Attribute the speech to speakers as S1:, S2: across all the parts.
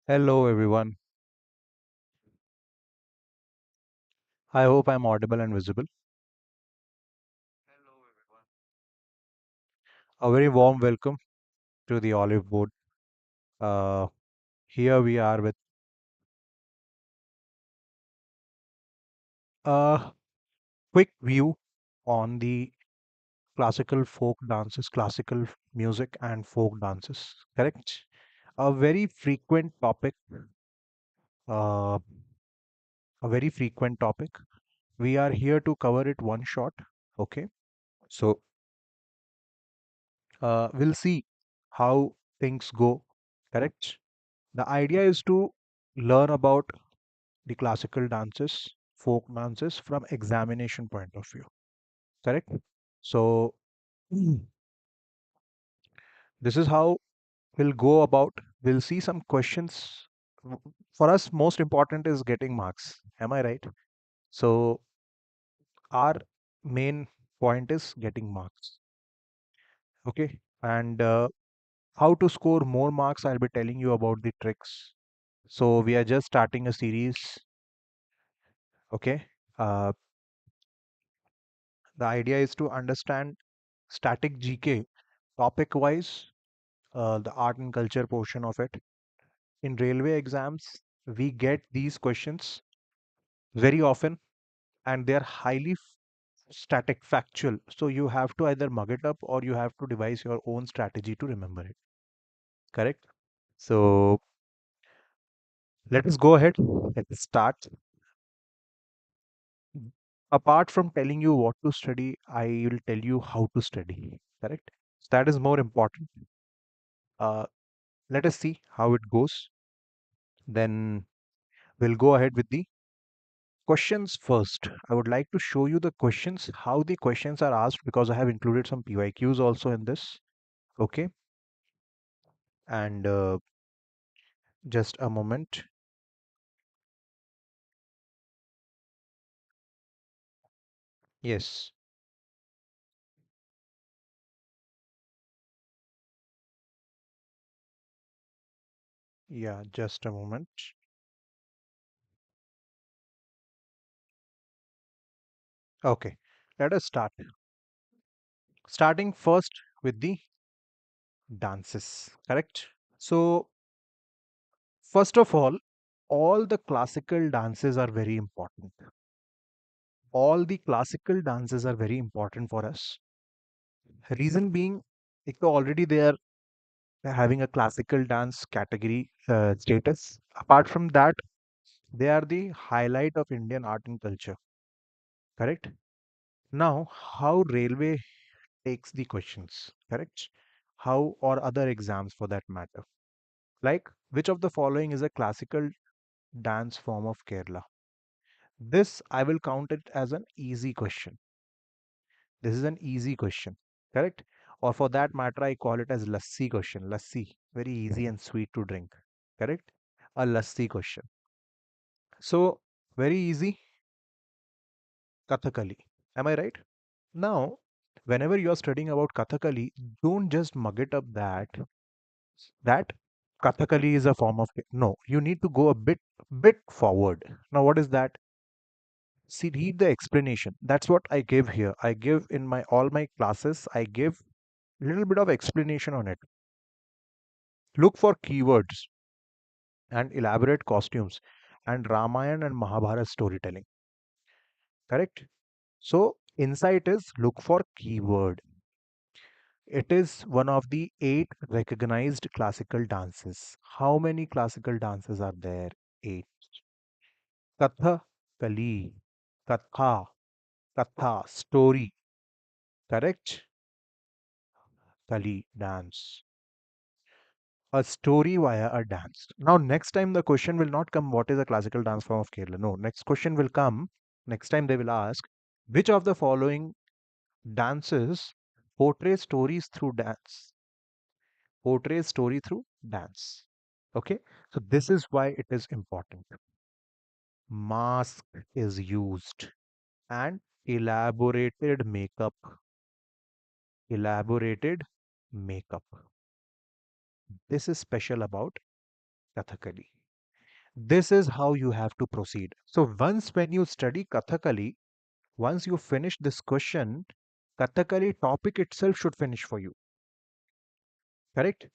S1: Hello, everyone. I hope I'm audible and visible. A very warm welcome to the Oliveboard. Uh, Here we are with a quick view on the classical folk dances, classical music, and folk dances. Correct? A very frequent topic. Uh, a very frequent topic. We are here to cover it one shot. Okay. So we'll see how things go. Correct? The idea is to learn about the classical dances, folk dances from examination point of view. Correct? So this is how we'll go about. We'll see some questions. For us, most important is getting marks. Am I right? So our main point is getting marks. Okay. And how to score more marks, I'll be telling you about the tricks. So we are just starting a series. Okay. Uh, the idea is to understand static GK topic wise, the art and culture portion of it. In railway exams, we get these questions very often and they are highly static, factual. So you have to either mug it up or you have to devise your own strategy to remember it. Correct? So let us go ahead. Let's start. Apart from telling you what to study, I will tell you how to study. Correct? So that is more important. Uh, Let us see how it goes. Then we'll go ahead with the questions first. I would like to show you the questions, how the questions are asked, because I have included some PYQs also in this. Okay. And just a moment. Yes. Yeah, just a moment. Okay. Let us start. Starting first with the dances. Correct. So, first of all the classical dances are very important. All the classical dances are very important for us. Reason being, एक तो already they are having a classical dance category status. Apart from that, they are the highlight of Indian art and culture. Correct? Now, how railway takes the questions? Correct? How or other exams for that matter? Like, which of the following is a classical dance form of Kerala? This I will count it as an easy question. This is an easy question. Correct? Or for that matter, I call it as lassi question. Lassi, very easy and sweet to drink. Correct? A lassi question. So, very easy, Kathakali. Am I right? Now, whenever you are studying about Kathakali, don't just mug it up that Kathakali is a form of no. You need to go a bit forward. Now, what is that? See, read the explanation. That's what I give here. I give in my all my classes. I give little bit of explanation on it. Look for keywords and elaborate costumes and Ramayana and Mahabharata storytelling. Correct? So, insight is look for keyword. It is one of the 8 recognized classical dances. How many classical dances are there? 8. Katha, Kali, Katha, Katha, story. Correct? Kali, dance. A story via a dance. Now, next time the question will not come, what is a classical dance form of Kerala? No, next question will come. Next time they will ask, which of the following dances portray stories through dance? Portrays story through dance. Okay, so this is why it is important. Mask is used and elaborated makeup. Elaborated makeup. This is special about Kathakali. This is how you have to proceed. So once when you study Kathakali, once you finish this question, Kathakali topic itself should finish for you. Correct?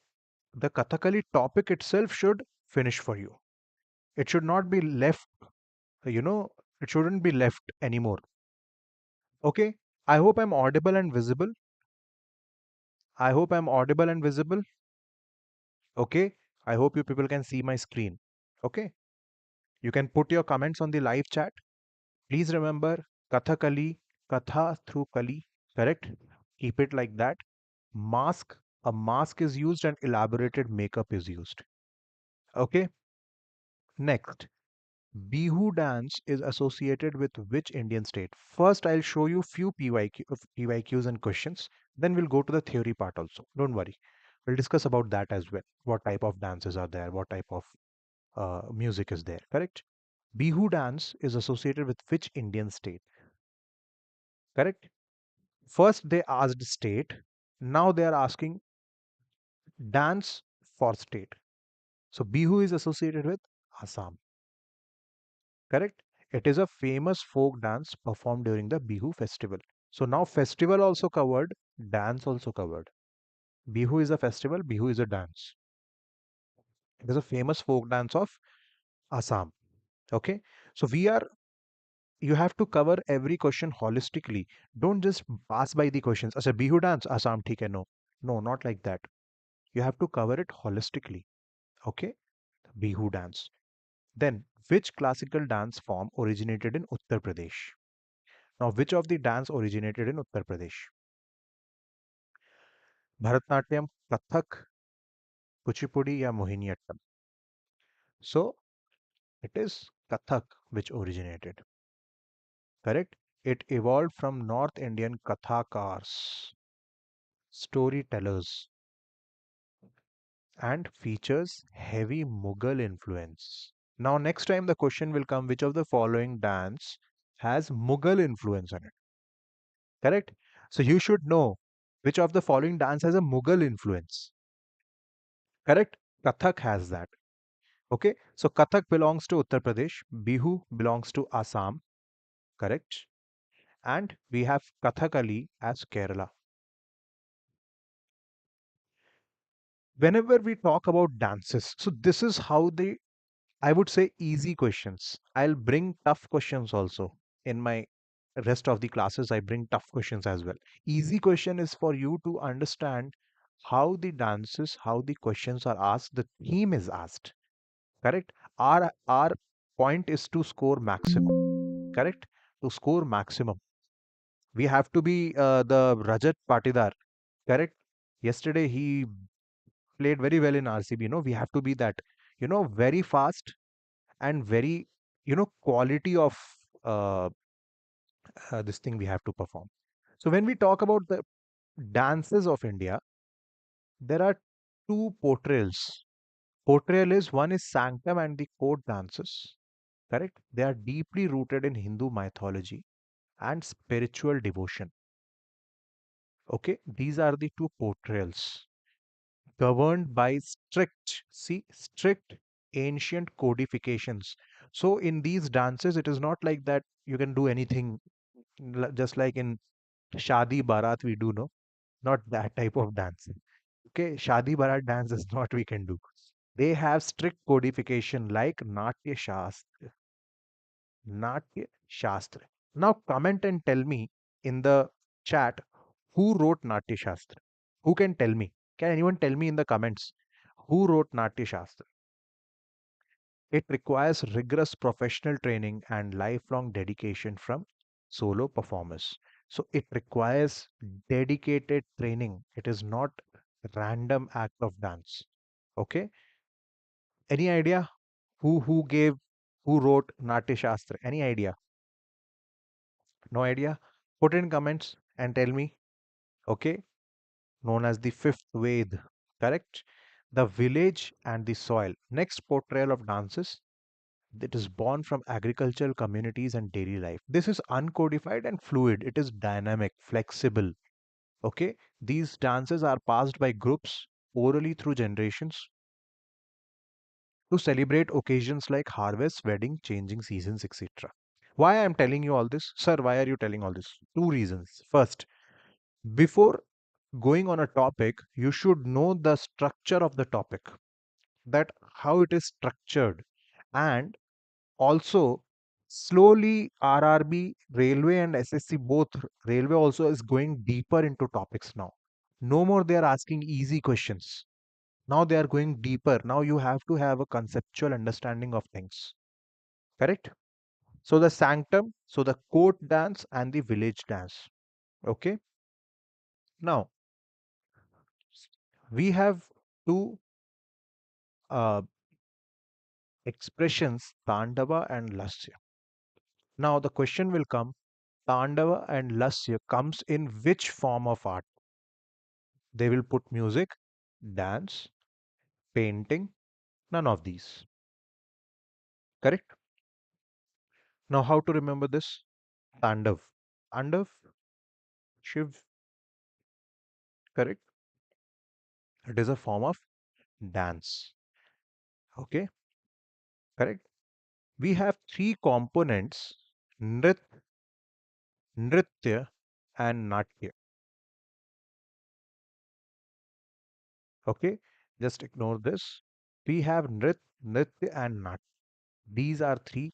S1: The Kathakali topic itself should finish for you. It should not be left, you know, it shouldn't be left anymore. Okay? I hope I'm audible and visible. I hope I'm audible and visible. Okay? I hope you people can see my screen. Okay? You can put your comments on the live chat. Please remember Kathakali, Katha through Kali, correct? Keep it like that. Mask, a mask is used and elaborated makeup is used. Okay? Next, Bihu dance is associated with which Indian state? First, I'll show you few PYQs and questions. Then we'll go to the theory part also. Don't worry. We'll discuss about that as well. What type of dances are there? What type of music is there? Correct? Bihu dance is associated with which Indian state? Correct? First, they asked state. Now they are asking dance for state. So Bihu is associated with Assam. Correct? It is a famous folk dance performed during the Bihu festival. So now festival also covered, dance also covered. Bihu is a festival, Bihu is a dance. It is a famous folk dance of Assam. Okay? So you have to cover every question holistically. Don't just pass by the questions. As a Bihu dance, Assam, theek hai, no. No, not like that. You have to cover it holistically. Okay? Bihu dance. Then, which classical dance form originated in Uttar Pradesh? Now, which of the dance originated in Uttar Pradesh? Bharatnatyam, Kathak, Kuchipudi या Mohiniyattam? So, it is Kathak which originated. Correct? It evolved from North Indian Kathakars, storytellers, and features heavy Mughal influence. Now, next time the question will come, which of the following dance has Mughal influence on it? Correct? So you should know which of the following dance has a Mughal influence. Correct? Kathak has that. Okay. So Kathak belongs to Uttar Pradesh. Bihu belongs to Assam. Correct? And we have Kathakali as Kerala. Whenever we talk about dances, so this is how they, I would say, easy questions. I'll bring tough questions also in my rest of the classes. I bring tough questions as well. Easy question is for you to understand how the dances, how the questions are asked, the theme is asked. Correct? Our point is to score maximum. Correct? To score maximum, we have to be the Rajat Patidar. Correct? Yesterday he played very well in RCB. We have to be that. Very fast and very quality of uh, this thing we have to perform. So when we talk about the dances of India, there are two portrayals. Portrayal is one is Sanctum and the court dances. Correct? They are deeply rooted in Hindu mythology and spiritual devotion. Okay, these are the two portrayals governed by strict ancient codifications. So in these dances, it is not like that you can do anything just like in Shadi Barat we do, no? Not that type of dance. Okay, Shadi Barat dance is not we can do. They have strict codification like Natya Shastra. Now comment and tell me in the chat who wrote Natya Shastra. Who can tell me? Can anyone tell me in the comments who wrote Natya Shastra? It requires rigorous professional training and lifelong dedication from solo performers. So it requires dedicated training. It is not random act of dance. Okay? Any idea who wrote Natya Shastra? Any idea? No idea? Put in comments and tell me. Okay? Known as the fifth Ved. Correct? The village and the soil. Next portrayal of dances that is born from agricultural communities and daily life. This is uncodified and fluid. It is dynamic, flexible. Okay? These dances are passed by groups orally through generations. to celebrate occasions like harvest, wedding, changing seasons, etc. Why I am telling you all this? Sir, why are you telling all this? Two reasons. First, before going on a topic, you should know the structure of the topic, that how it is structured, and also slowly RRB, railway and SSC both, railway also is going deeper into topics now. No more they are asking easy questions. Now they are going deeper. Now you have to have a conceptual understanding of things. Correct? So the sanctum, so the court dance and the village dance. Okay. Now we have two uh, expressions, Tandava and Lasya. Now the question will come, Tandava and Lasya comes in which form of art? They will put music, dance, painting, none of these. Correct? Now how to remember this? Tandav. Tandav, Shiv, correct? It is a form of dance. Okay, correct? We have three components, Nrit, Nritya and Natya. Okay, just ignore this. We have Nrit, Nritya and Natya. These are three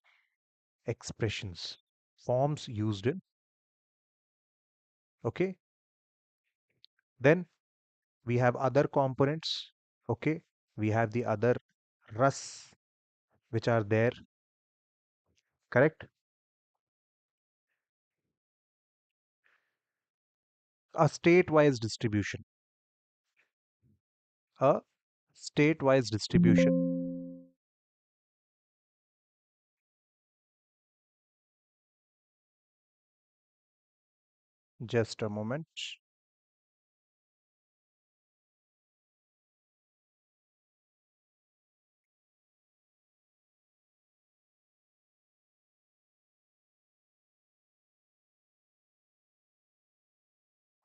S1: expressions, forms used in. Okay, then we have other components. Okay, we have the other ras which are there, correct? A state-wise distribution. A state-wise distribution. Just a moment.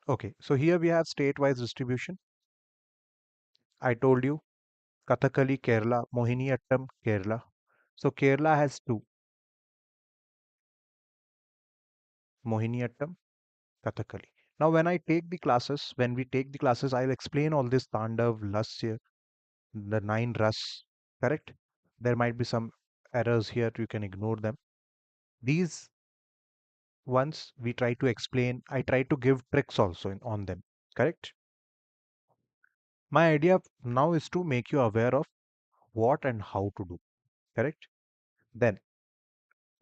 S1: Okay, so here we have state-wise distribution. I told you Kathakali Kerala, Mohiniyattam Kerala. So Kerala has two, Mohiniyattam, Kathakali. Now when I take the classes, when we take the classes, I'll explain all this Tandav, Lasya, the nine ras, correct? There might be some errors here, you can ignore them. These ones we try to explain, I try to give tricks also on them, correct? My idea now is to make you aware of what and how to do, correct? Then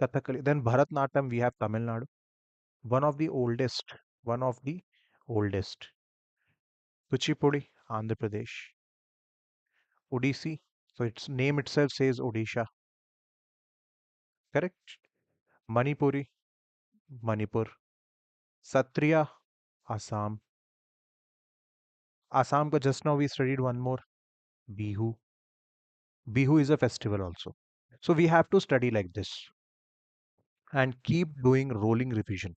S1: Kathakali, then Bharatnatyam, we have Tamil Nadu, one of the oldest, one of the oldest. Kuchipudi, Andhra Pradesh. Odissi, so its name itself says Odisha, correct? Manipuri, Manipur. Satriya, Assam. Assam, ka just now we studied one more, Bihu. Bihu is a festival also. So we have to study like this and keep doing rolling revision.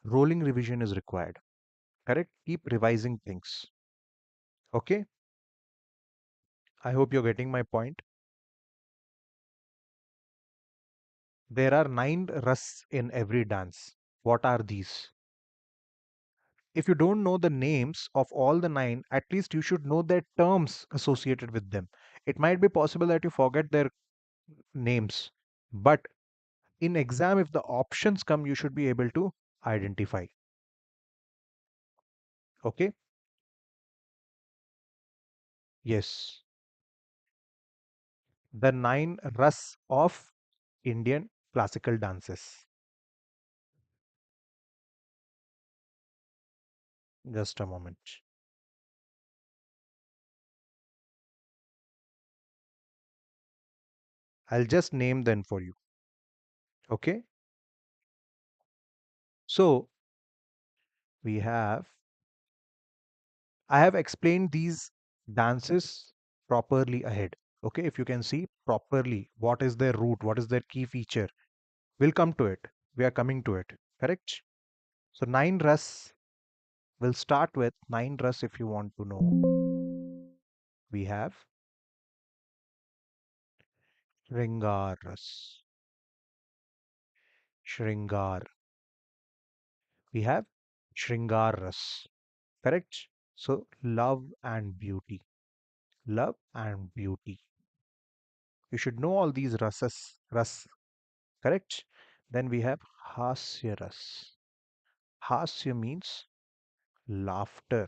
S1: Rolling revision is required. Correct? Keep revising things. Okay? I hope you're getting my point. There are nine ras in every dance. What are these? If you don't know the names of all the nine, at least you should know their terms associated with them. It might be possible that you forget their names, but in exam, if the options come, you should be able to identify. Okay? Yes. The nine ras of Indian classical dances. Just a moment. I'll just name them for you. Okay? So we have, I have explained these dances properly ahead. Okay? If you can see properly, what is their root, what is their key feature. We'll come to it. We are coming to it. Correct? So nine ras, we'll start with nine ras if you want to know. We have Shringar ras. Shringar. We have Shringar ras. Correct? So love and beauty. Love and beauty. You should know all these rasas. Ras. Correct? Then we have Hasya ras. Hasya means laughter.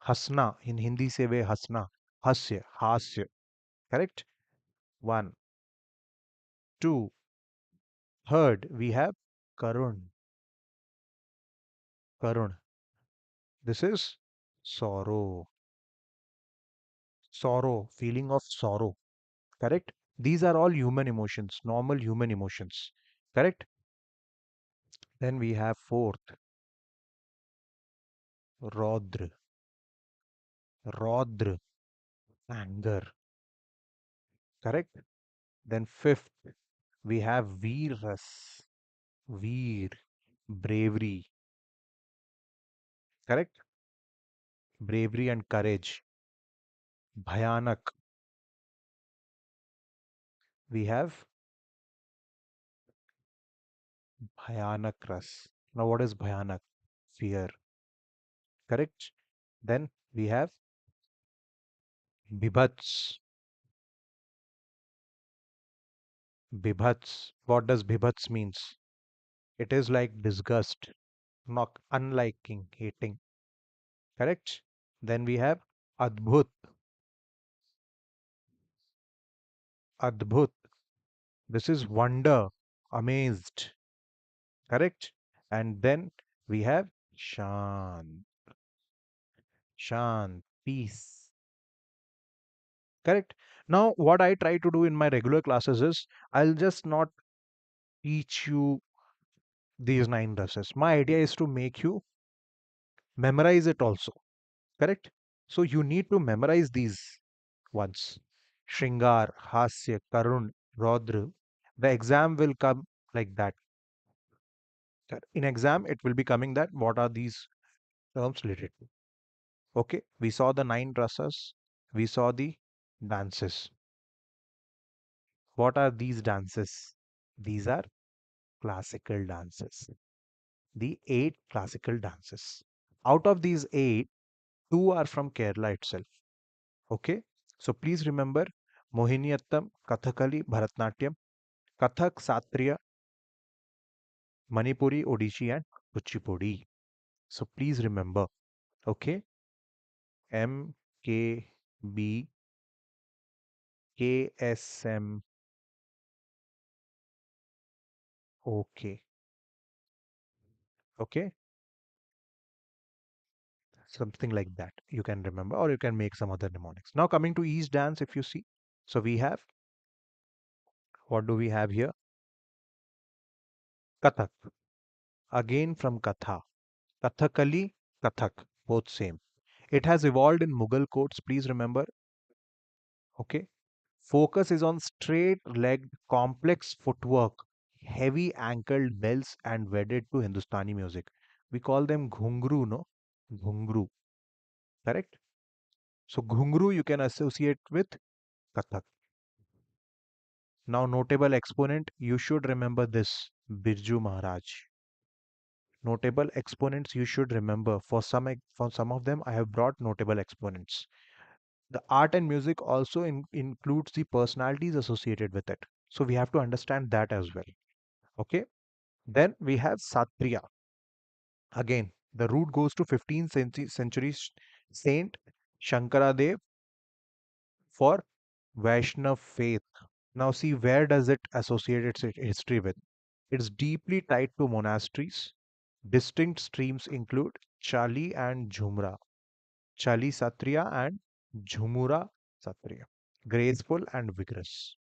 S1: Hasna. In Hindi say we hasna. Hasya. Hasya. Correct? One. Two. Third, we have Karun. Karun. This is sorrow. Sorrow. Feeling of sorrow. Correct? These are all human emotions, normal human emotions. Correct? Then we have fourth, Rodr. Rodr. Anger. Correct? Then fifth, we have Veeras. Veer. Bravery. Correct? Bravery and courage. Bhayanak. We have Bhayanak Ras. Now, what is Bhayanak? Fear. Correct? Then we have Bibhats. Bibhats. What does Bibhats means? It is like disgust, not unliking, hating. Correct? Then we have Adbhut. Adbhut. This is wonder, amazed. Correct? And then we have Shant. Shant, peace. Correct? Now, what I try to do in my regular classes is I'll just not teach you these nine rases. My idea is to make you memorize it also. Correct? So you need to memorize these ones. Shringar, Hasya, Karun, Rodra. The exam will come like that. In exam, it will be coming that what are these terms related to. Okay, we saw the nine rasas. We saw the dances. What are these dances? These are classical dances. The eight classical dances. Out of these eight, two are from Kerala itself. Okay, so please remember Mohiniyattam, Kathakali, Bharatnatyam, Kathak, Satriya, Manipuri, Odishi, and Kuchipudi. So please remember, okay, M, K, B, K, S, M, OK, okay, something like that. You can remember, or you can make some other mnemonics. Now coming to each dance, if you see, so we have what do we have here? Kathak, again from Katha, Kathakali, Kathak, both same. It has evolved in Mughal courts. Please remember, okay. Focus is on straight-legged, complex footwork, heavy ankled bells, and wedded to Hindustani music. We call them ghungru, no? Ghungru, correct? So ghungru you can associate with Kathak. Now, notable exponent, you should remember this, Birju Maharaj. Notable exponents you should remember. For some of them, I have brought notable exponents. The art and music also includes the personalities associated with it. So we have to understand that as well. Okay. Then we have Satriya. Again, the root goes to 15th century Saint Shankaradev for Vaishnav faith. Now see where does it associate its history with? It's deeply tied to monasteries. Distinct streams include Chali and Jhumra. Chali Satriya and Jhumura Satriya. Graceful and vigorous.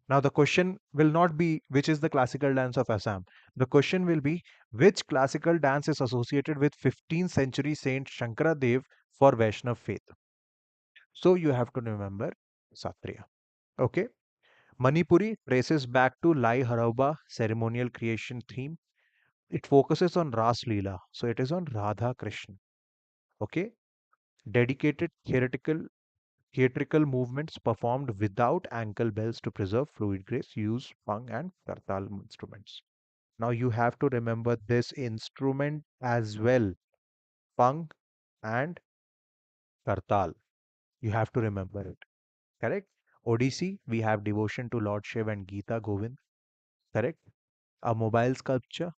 S1: Now, the question will not be which is the classical dance of Assam. The question will be which classical dance is associated with 15th century Saint Shankaradev for Vaishnav faith. So, you have to remember Satriya. Okay. Manipuri traces back to Lai Harauba ceremonial creation theme. It focuses on Ras Leela. So, it is on Radha Krishna. Okay. Dedicated theoretical Theatrical movements performed without ankle bells to preserve fluid grace use pang and kartal instruments. Now you have to remember this instrument as well, pang and kartal. You have to remember it. Correct? Odyssey, we have devotion to Lord Shiv and Gita Govind. Correct? A mobile sculpture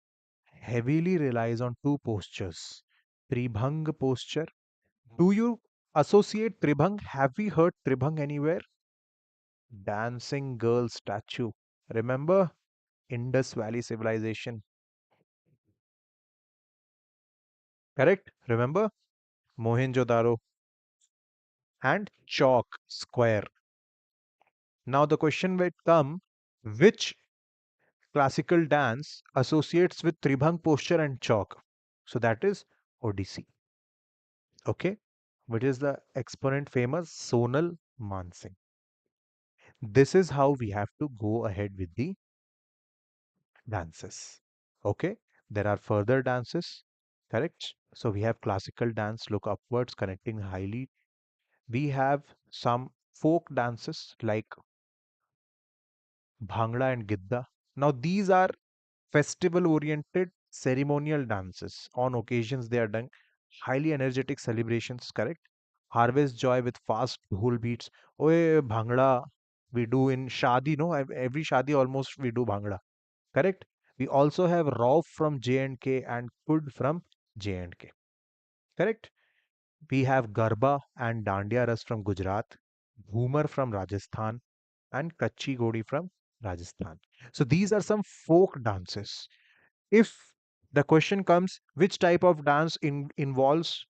S1: heavily relies on two postures. Tribhang posture. Do you associate Tribhang? Have we heard Tribhang anywhere? Dancing girl statue. Remember Indus Valley civilization? Correct? Remember Mohenjo-daro and chalk square. Now the question will come, which classical dance associates with Tribhang posture and chalk? So that is Odissi. Okay? Which is the exponent famous Sonal Mansingh. This is how we have to go ahead with the dances. Okay? There are further dances, correct? So we have classical dance, look upwards, connecting highly. We have some folk dances like Bhangra and Gidda. Now these are festival oriented ceremonial dances. On occasions they are done highly energetic celebrations, correct? Harvest joy with fast dhol beats. Oye, Bhangra we do in Shadi, no? Every Shadi almost we do Bhangra, correct? We also have Rauf from J&K and Kud from J&K, correct? We have Garba and Dandiya Ras from Gujarat, Bhumar from Rajasthan, and Kachi Godi from Rajasthan. So these are some folk dances. If the question comes, which type of dance involves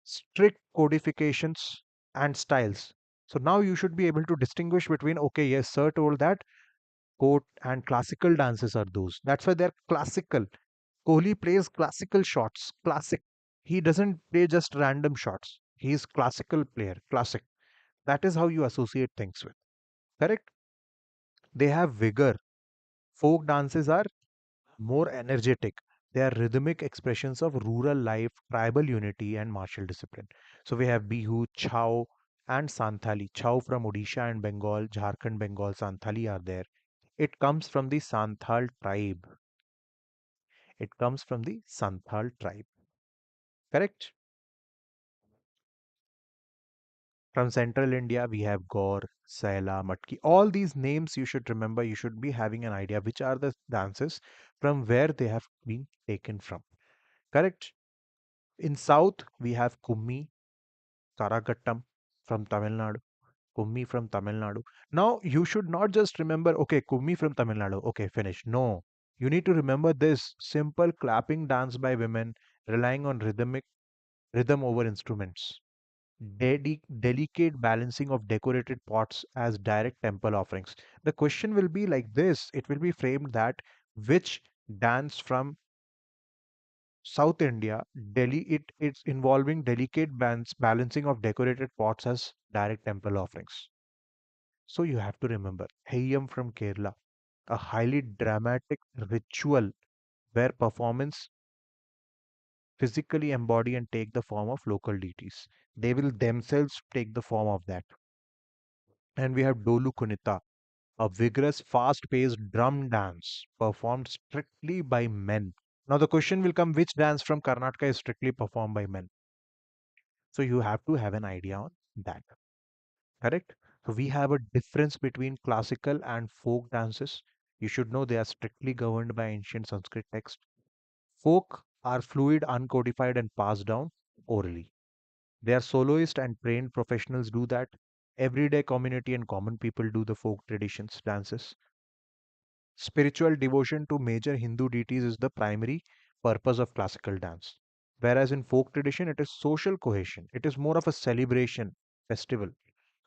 S1: strict codifications and styles? So now you should be able to distinguish between, okay, yes, sir told that court and classical dances are those. That's why they're classical. Kohli plays classical shots, classic. He doesn't play just random shots. He's classical player, classic. That is how you associate things with. Correct? They have vigor. Folk dances are more energetic. They are rhythmic expressions of rural life, tribal unity, and martial discipline. So we have Bihu, Chao, and Santali. Chao from Odisha and Bengal, Jharkhand, Bengal, Santali are there. It comes from the Santhal tribe. It comes from the Santhal tribe. Correct? From central India, we have Gaur, Saila, Matki. All these names you should remember. You should be having an idea which are the dances from where they have been taken from. Correct? In south, we have Kummi, Karagattam from Tamil Nadu. Kummi from Tamil Nadu. Now, you should not just remember, okay, Kummi from Tamil Nadu. Okay, finish. No. You need to remember this simple clapping dance by women relying on rhythm over instruments. Delicate balancing of decorated pots as direct temple offerings. The question will be like this, it will be framed that which dance from South India, it's involving delicate balancing of decorated pots as direct temple offerings. So you have to remember Heyyam from Kerala, a highly dramatic ritual where performance physically embody and take the form of local deities. They will themselves take the form of that. And we have Dolu Kunita, a vigorous, fast paced drum dance performed strictly by men. Now, the question will come, which dance from Karnataka is strictly performed by men? So, you have to have an idea on that. Correct? So, we have a difference between classical and folk dances. You should know they are strictly governed by ancient Sanskrit text. Folk are fluid, uncodified, and passed down orally. They are soloist and trained professionals do that. Everyday community and common people do the folk traditions, dances. Spiritual devotion to major Hindu deities is the primary purpose of classical dance. Whereas in folk tradition, it is social cohesion. It is more of a celebration, festival,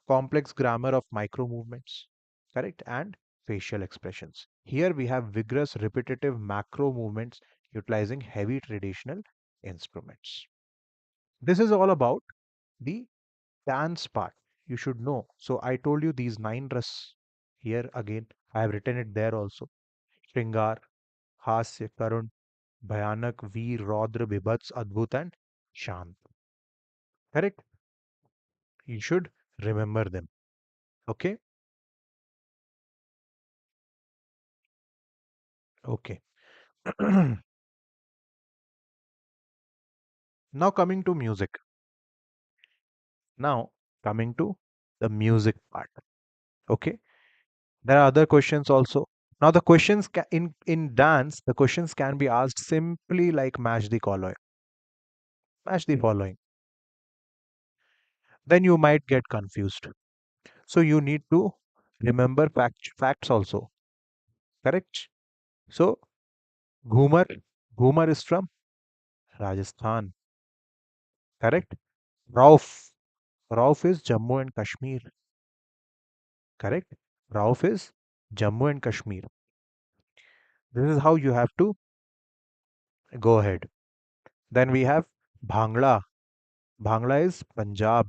S1: complex grammar of micro movements, correct? And facial expressions. Here we have vigorous, repetitive macro movements utilizing heavy traditional instruments. This is all about the dance part. You should know. So I told you these nine ras here again. I have written it there also. Shringar, हास्य करुण भयानक वीर रौद्र बिभत्स अद्भुत and shant. Correct? You should remember them. Okay. Okay. Now coming to music. Now coming to the music part. Okay. There are other questions also. Now the questions in dance, the questions can be asked simply like match the following. Match the following. Then you might get confused. So you need to remember facts also. Correct? So Ghumar, Ghumar is from Rajasthan. Correct? Rauf, Rauf is Jammu and Kashmir. Correct? Rauf is Jammu and Kashmir. This is how you have to go ahead. Then we have Bhangla. Bhangla is Punjab.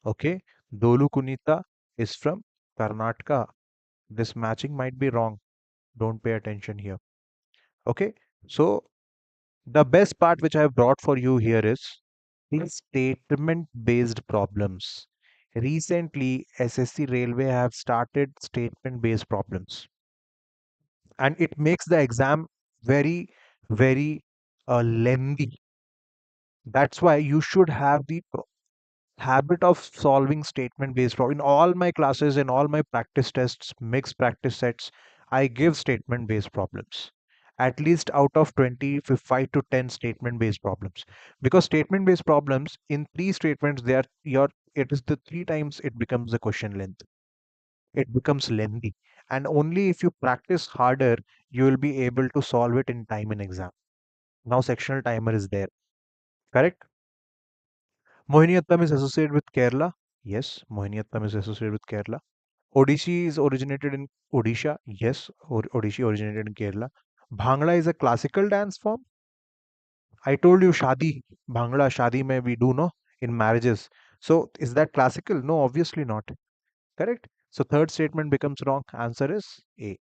S1: Okay. Dolu Kunita is from Karnataka. This matching might be wrong. Don't pay attention here. Okay. So the best part which I have brought for you here is the statement based problems. Recently, SSC Railway have started statement based problems, and it makes the exam very, very lengthy. That's why you should have the habit of solving statement based problem. In all my classes, in all my practice tests, mixed practice sets, I give statement based problems. At least out of 25 to 10 statement based problems. Because statement based problems, in three statements, they are your it is the three times it becomes the question length. It becomes lengthy. And only if you practice harder, you will be able to solve it in time in exam. Now sectional timer is there. Correct? Mohiniyattam is associated with Kerala. Yes, Mohiniyattam is associated with Kerala. Odissi is originated in Odisha. Yes, Odissi originated in Kerala. Bhangra is a classical dance form. I told you Shadi, Bhangra, Shadi may we do no in marriages. So is that classical? No, obviously not. Correct? So third statement becomes wrong. Answer is A.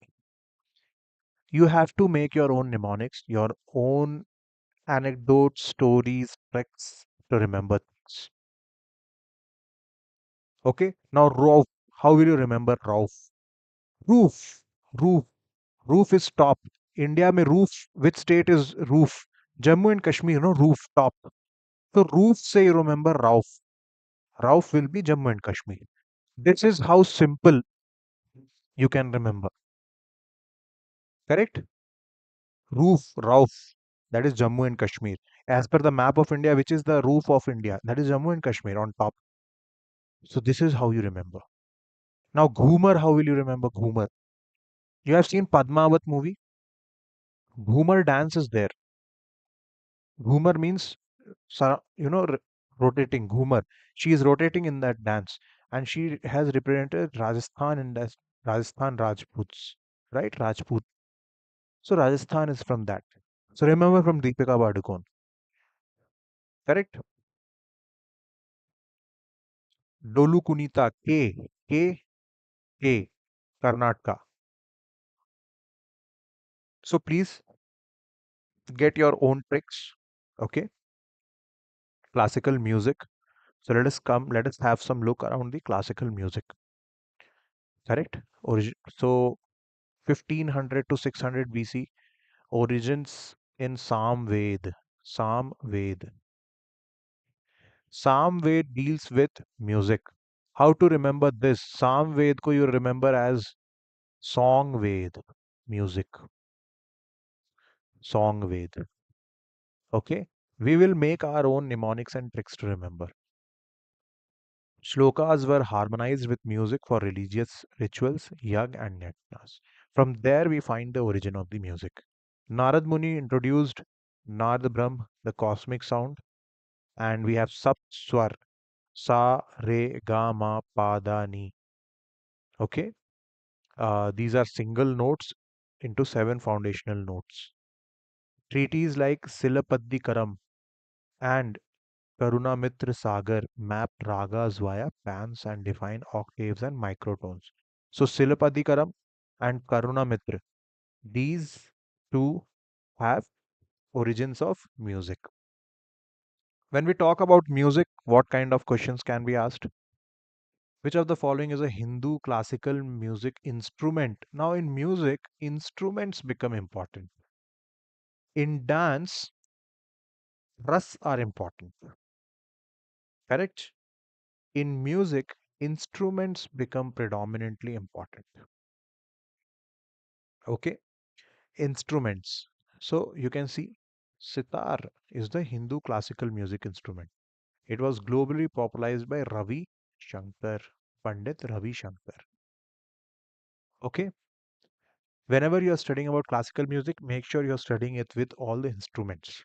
S1: You have to make your own mnemonics, your own anecdotes, stories, tricks to remember things. Okay. Now Rauf. How will you remember Rauf? Roof. Roof. Roof is top. India mein roof. Which state is roof? Jammu and Kashmir, no roof top. So roof say you remember Rauf. Rauf will be Jammu and Kashmir. This is how simple you can remember. Correct? Roof, Rauf. That is Jammu and Kashmir. As per the map of India, which is the roof of India, that is Jammu and Kashmir on top. So this is how you remember. Now Ghumar, how will you remember Ghumar? You have seen Padmavat movie. Ghumar dance is there. Ghumar means rotating. Ghumar. She is rotating in that dance, and she has represented Rajasthan in that Rajasthan Rajputs, right? Rajput. So Rajasthan is from that. So remember from Deepika Padukone, correct? Dolu Kunita K Karnataka. So please get your own tricks. Okay, classical music. So let us have some look around the classical music. Correct. So 1500 to 600 BC, origins in Samved. Samved. Samved deals with music. How to remember this? Samved ko you remember as Songved. Music. Songved. Okay. We will make our own mnemonics and tricks to remember. Shlokas were harmonized with music for religious rituals, yag and yajnas. From there we find the origin of the music. Narad Muni introduced Nard Brahm, the cosmic sound, and we have Sapswar, Sa, Re, Ga, Ma, Pa, Da, Ni. Okay, these are single notes into seven foundational notes. Treaties like Silapaddikaram and Karunamitra Sagar map ragas via pans and define octaves and microtones. So Silapadikaram and Karunamitra, these two have origins of music. When we talk about music, what kind of questions can be asked? Which of the following is a Hindu classical music instrument? Now, in music, instruments become important. In dance, ras are important. Correct? In music, instruments become predominantly important. Okay? Instruments. So, you can see sitar is the Hindu classical music instrument. It was globally popularized by Ravi Shankar, Pandit Ravi Shankar. Okay? Whenever you are studying about classical music, make sure you are studying it with all the instruments.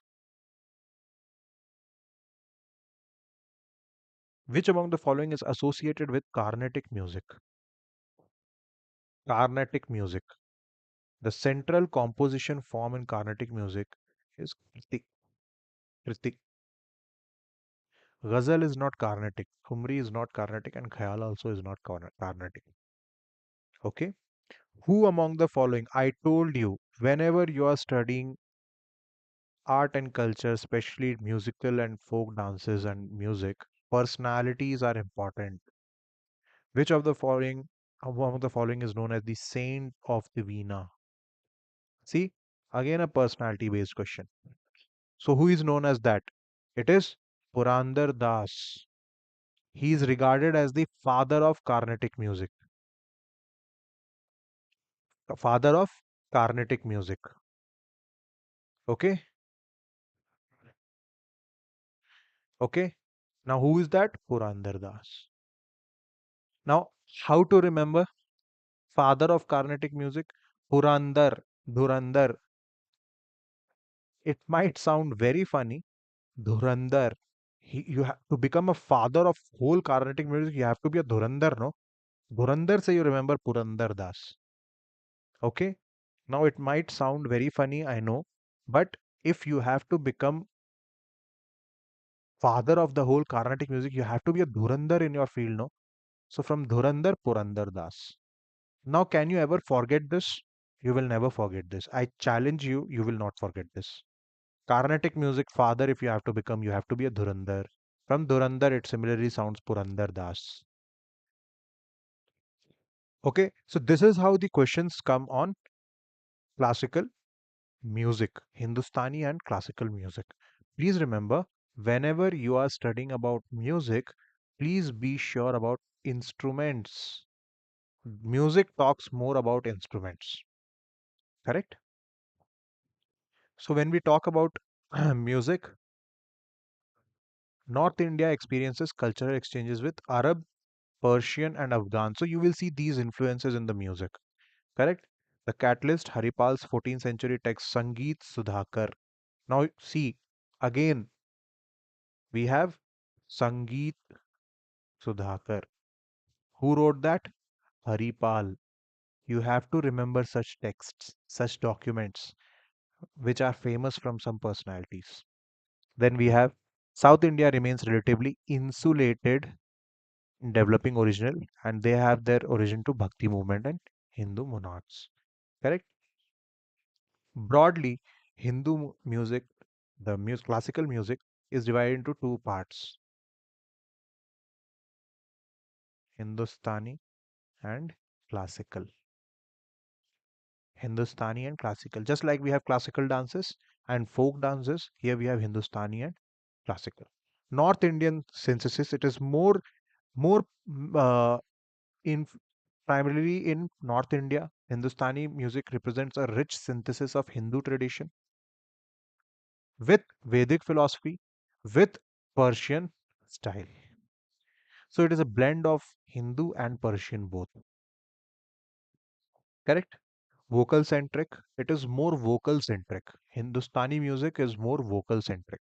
S1: Which among the following is associated with Carnatic music? Carnatic music. The central composition form in Carnatic music is Kriti. Kriti. Ghazal is not Carnatic. Thumri is not Carnatic, and Khayal also is not Carnatic. Okay. Who among the following? I told you, whenever you are studying art and culture, especially musical and folk dances and music, personalities are important. Which of the following among the following is known as the saint of the Veena? See, again a personality based question. So who is known as that? It is Purandar Das. He is regarded as the father of Carnatic music. The father of Carnatic music. Okay? Okay? Now who is that? Purandar Das. Now, how to remember father of Carnatic music? Purandar, Dhurandar. It might sound very funny. Dhurandar. You have to become a father of whole Carnatic music. You have to be a Dhurandar, no? Dhurandar say you remember Purandar Das. Okay. Now it might sound very funny, I know, but if you have to become father of the whole Carnatic music, you have to be a Dhurandar in your field, no? So from Dhurandar, Purandar Das. Now, can you ever forget this? You will never forget this. I challenge you, you will not forget this. Carnatic music father, if you have to become, you have to be a Dhurandar. From Dhurandar, it similarly sounds Purandar Das. Okay, so this is how the questions come on classical music, Hindustani and classical music. Please remember, whenever you are studying about music, please be sure about instruments. Music talks more about instruments, correct? So when we talk about music, North India experiences cultural exchanges with Arab, Persian, and Afghan. So you will see these influences in the music, correct? The catalyst, Haripal's 14th century text, Sangeet Sudhakar. Now see, again, we have Sangeet Sudhakar. Who wrote that? Haripal. You have to remember such texts, such documents, which are famous from some personalities. Then we have South India remains relatively insulated in developing original, and they have their origin to Bhakti movement and Hindu monarchs. Correct? Broadly, music, classical music, is divided into two parts: Hindustani and classical. Hindustani and classical. Just like we have classical dances and folk dances, here we have Hindustani and classical. North Indian synthesis, it is more in primarily in North India. Hindustani music represents a rich synthesis of Hindu tradition with Vedic philosophy, with Persian style. So it is a blend of Hindu and Persian both. Correct? Vocal centric. It is more vocal centric. Hindustani music is more vocal centric.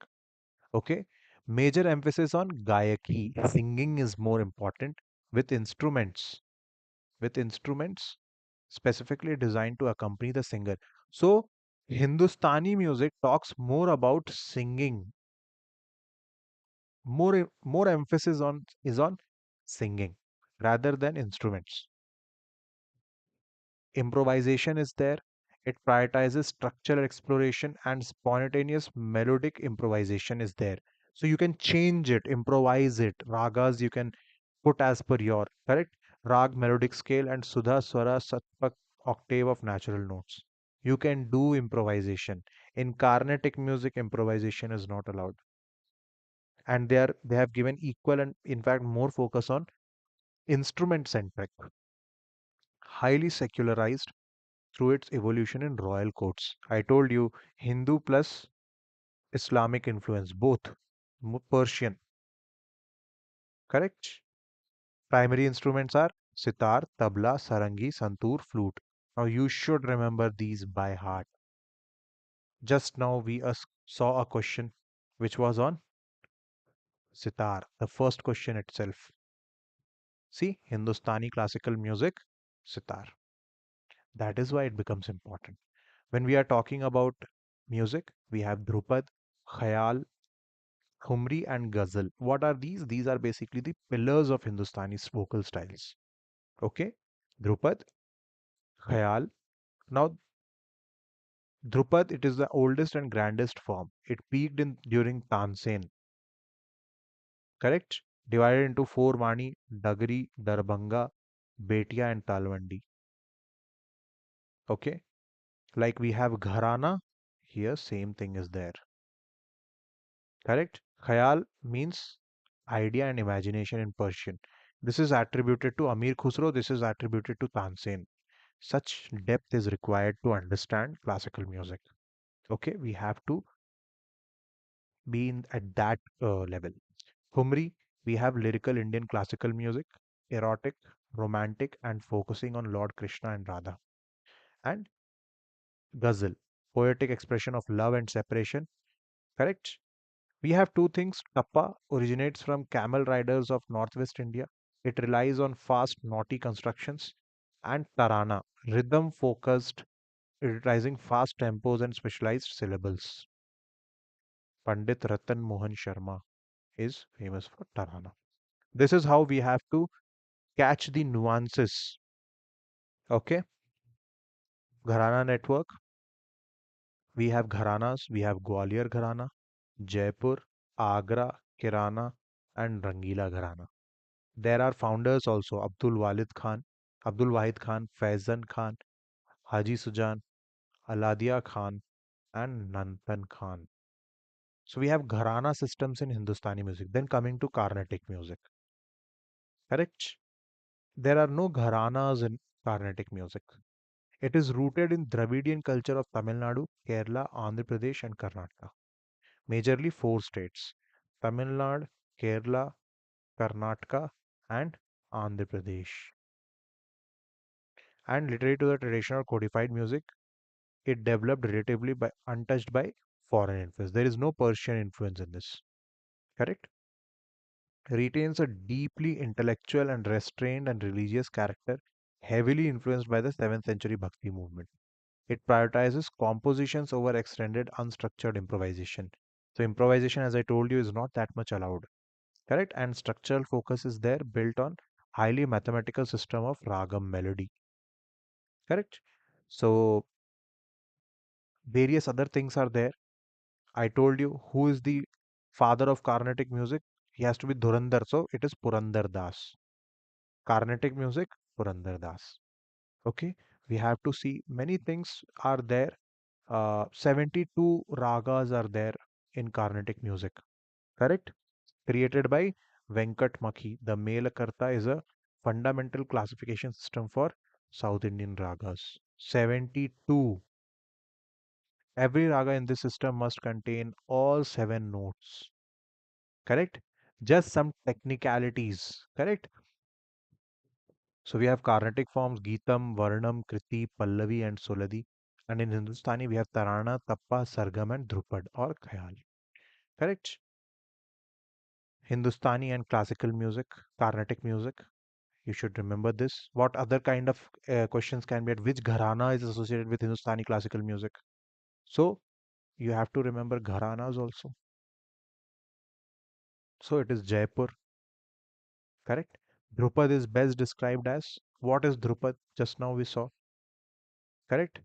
S1: Okay. Major emphasis on Gayaki. Singing is more important with instruments. With instruments specifically designed to accompany the singer. So Hindustani music talks more about singing. More emphasis on is on singing rather than instruments. Improvisation is there. It prioritizes structural exploration and spontaneous melodic improvisation is there. So you can change it, improvise it. Ragas, you can put as per your correct rag melodic scale and sudha swara satpak octave of natural notes. You can do improvisation. In Carnatic music, improvisation is not allowed. And they have given equal and in fact more focus on instrument centric, highly secularized through its evolution in royal courts. I told you Hindu plus Islamic influence, both Persian, correct? Primary instruments are sitar, tabla, sarangi, santoor, flute. Now you should remember these by heart. Just now we saw a question which was on sitar, the first question itself. See, Hindustani classical music, sitar. That is why it becomes important. When we are talking about music, we have Dhrupad, Khayal, Khumri, and Ghazal. What are these? These are basically the pillars of Hindustani vocal styles. Okay? Dhrupad, Khayal. Now, Dhrupad, it is the oldest and grandest form. It peaked in during Tansen, correct? Divided into four Mani, Dagri, Darbhanga, Betia, and Talwandi. Okay? Like we have Gharana, here same thing is there. Correct? Khayal means idea and imagination in Persian. This is attributed to Amir Khusro, this is attributed to Tansen. Such depth is required to understand classical music. Okay, we have to be at that level. Humri, we have lyrical Indian classical music, erotic, romantic, and focusing on Lord Krishna and Radha. And Ghazal, poetic expression of love and separation. Correct? We have two things. Tappa originates from camel riders of northwest India. It relies on fast, naughty constructions. And Tarana, rhythm focused, utilizing fast tempos and specialized syllables. Pandit Ratan Mohan Sharma is famous for Tarana. This is how we have to catch the nuances. Okay, Gharana network. We have Gharanas. We have Gwalior Gharana, Jaipur, Agra, Kirana, and Rangila Gharana. There are founders also Abdul Wahid Khan, Faizan Khan, Haji Sujan, Aladia Khan, and Nantan Khan. So we have Gharana systems in Hindustani music. Then coming to Carnatic music, correct? There are no Gharanas in Carnatic music. It is rooted in Dravidian culture of Tamil Nadu, Kerala, Andhra Pradesh, and Karnataka. Majorly four states: Tamil Nadu, Kerala, Karnataka, and Andhra Pradesh. And literally to the traditional codified music, it developed relatively by untouched by foreign influence. There is no Persian influence in this. Correct? Retains a deeply intellectual and restrained and religious character, heavily influenced by the 7th century Bhakti movement. It prioritizes compositions over extended, unstructured improvisation. So, improvisation, as I told you, is not that much allowed. Correct? And structural focus is there, built on highly mathematical system of ragam melody. Correct? So, various other things are there. I told you who is the father of Carnatic music. He has to be Dhurandhar. So, it is Purandar Das. Carnatic music, Purandar Das. Okay, we have to see many things are there. 72 ragas are there in Carnatic music. Correct? Created by Venkat Makhi. The Melakarta is a fundamental classification system for South Indian ragas. 72. Every raga in this system must contain all seven notes. Correct? Just some technicalities. Correct? So we have Carnatic forms Geetam, Varnam, Kriti, Pallavi, and Soladi. And in Hindustani, we have Tarana, Tappa, Sargam, and Dhrupad or Khayal. Correct? Hindustani and classical music, Carnatic music. You should remember this. What other kind of questions can be at which gharana is associated with Hindustani classical music? So you have to remember gharanas also. So it is Jaipur, correct? Dhrupad is best described as what is Dhrupad? Just now we saw, correct?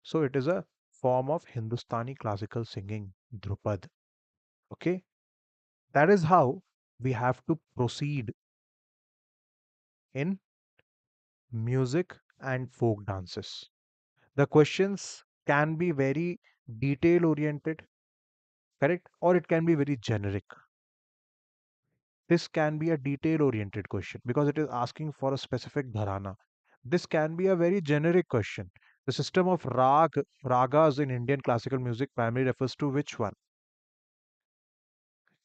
S1: So it is a form of Hindustani classical singing, Dhrupad. Okay, that is how we have to proceed in music and folk dances. The questions can be very detail oriented, correct? Or it can be very generic. This can be a detail oriented question because it is asking for a specific dharana. This can be a very generic question. The system of ragas in Indian classical music primarily refers to which one?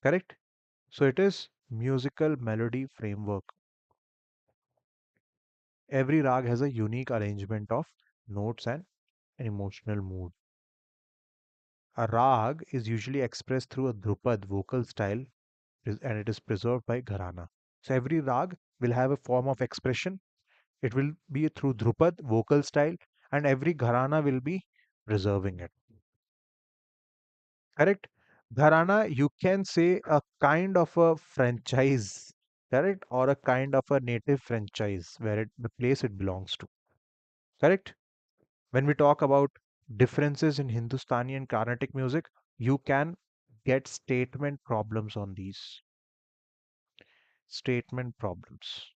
S1: Correct? So it is musical melody framework. Every rag has a unique arrangement of notes and an emotional mood. A rag is usually expressed through a drupad vocal style and it is preserved by gharana. So every rag will have a form of expression. It will be through drupad vocal style and every gharana will be preserving it. Correct? Gharana, you can say a kind of a franchise, correct? Or a kind of a native franchise where the place it belongs to. Correct? When we talk about differences in Hindustani and Carnatic music, you can get statement problems on these. Statement problems.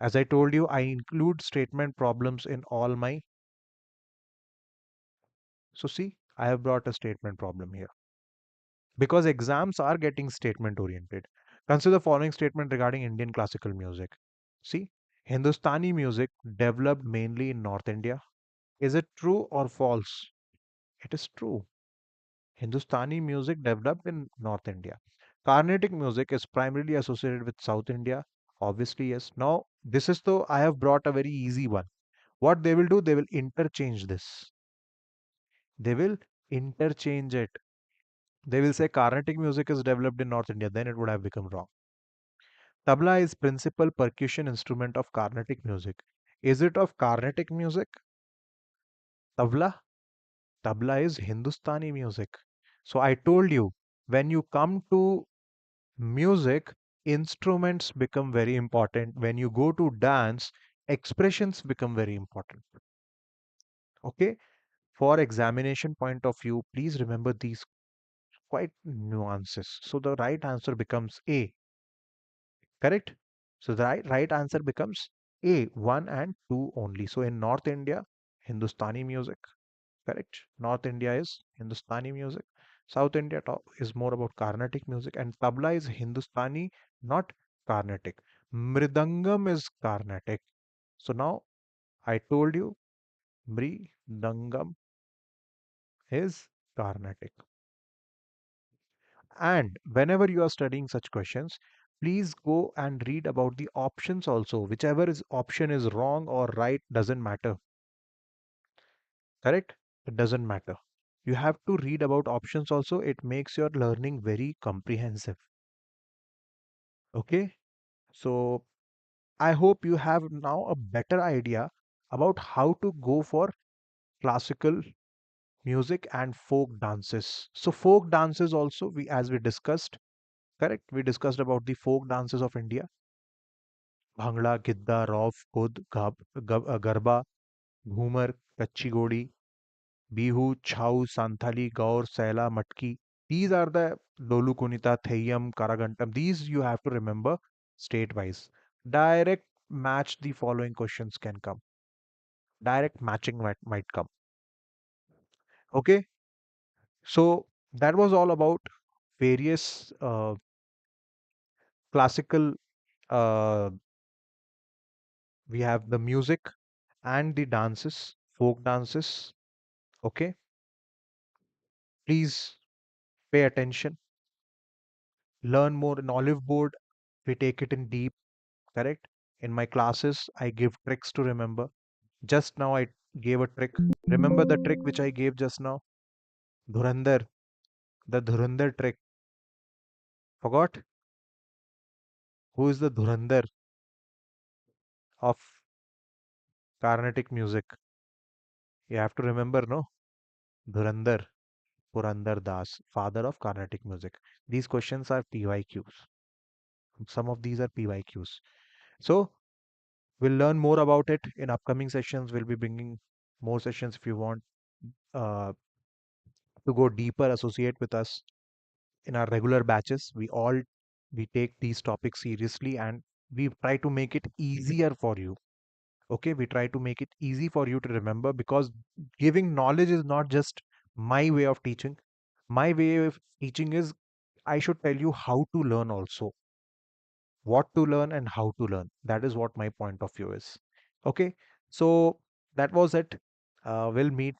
S1: As I told you, I include statement problems in all my. So, see, I have brought a statement problem here. Because exams are getting statement oriented. Consider the following statement regarding Indian classical music. See, Hindustani music developed mainly in North India. Is it true or false? It is true. Hindustani music developed in North India. Carnatic music is primarily associated with South India. Obviously, yes. Now, this is though I have brought a very easy one. What they will do, they will interchange this. They will interchange it. They will say Carnatic music is developed in North India, then it would have become wrong. Tabla is principal percussion instrument of Carnatic music. Is it of Carnatic music? Tabla? Tabla is Hindustani music. So I told you, when you come to music, instruments become very important. When you go to dance, expressions become very important. Okay? For examination point of view, please remember these quite nuances. So the right answer becomes A. Correct? So the right answer becomes A, 1 and 2 only. So in North India, Hindustani music. Correct? North India is Hindustani music. South India is more about Carnatic music, and tabla is Hindustani, not Carnatic. Mridangam is Carnatic. So now I told you Mridangam is Carnatic. And whenever you are studying such questions, please go and read about the options also. Whichever is option is wrong or right doesn't matter. Correct? It doesn't matter. You have to read about options also. It makes your learning very comprehensive. Okay? So I hope you have now a better idea about how to go for classical music and folk dances. So folk dances also we as we discussed, correct? We discussed about the folk dances of India. Bhangra, Gidda, Rauf, Khud, Garba, Ghumar, Kachi Godi, Bihu, Chhau, Santali, Gaur, Sela, Matki. These are the Dolu Kunita, Theyyam, Karagantam. These you have to remember state wise. Direct match the following questions can come. Direct matching might come. Okay. So that was all about various classical. Uh, we have the music and the dances, folk dances. Okay. Please pay attention. Learn more in Oliveboard. We take it in deep. Correct. In my classes, I give tricks to remember. Just now, I gave a trick. Remember the trick which I gave just now? Dhurandhar. The Dhurandhar trick. Forgot? Who is the Dhurandhar of Carnatic music? You have to remember, no? Dhurandhar, Purandar Das, father of Carnatic music. These questions are PYQs. Some of these are PYQs. So, we'll learn more about it in upcoming sessions. We'll be bringing more sessions if you want uh, to go deeper, associate with us in our regular batches. We take these topics seriously and we try to make it easier for you. Okay, we try to make it easy for you to remember, because giving knowledge is not just my way of teaching. My way of teaching is, I should tell you how to learn also, what to learn and how to learn. That is what my point of view is. Okay, so that was it. We'll meet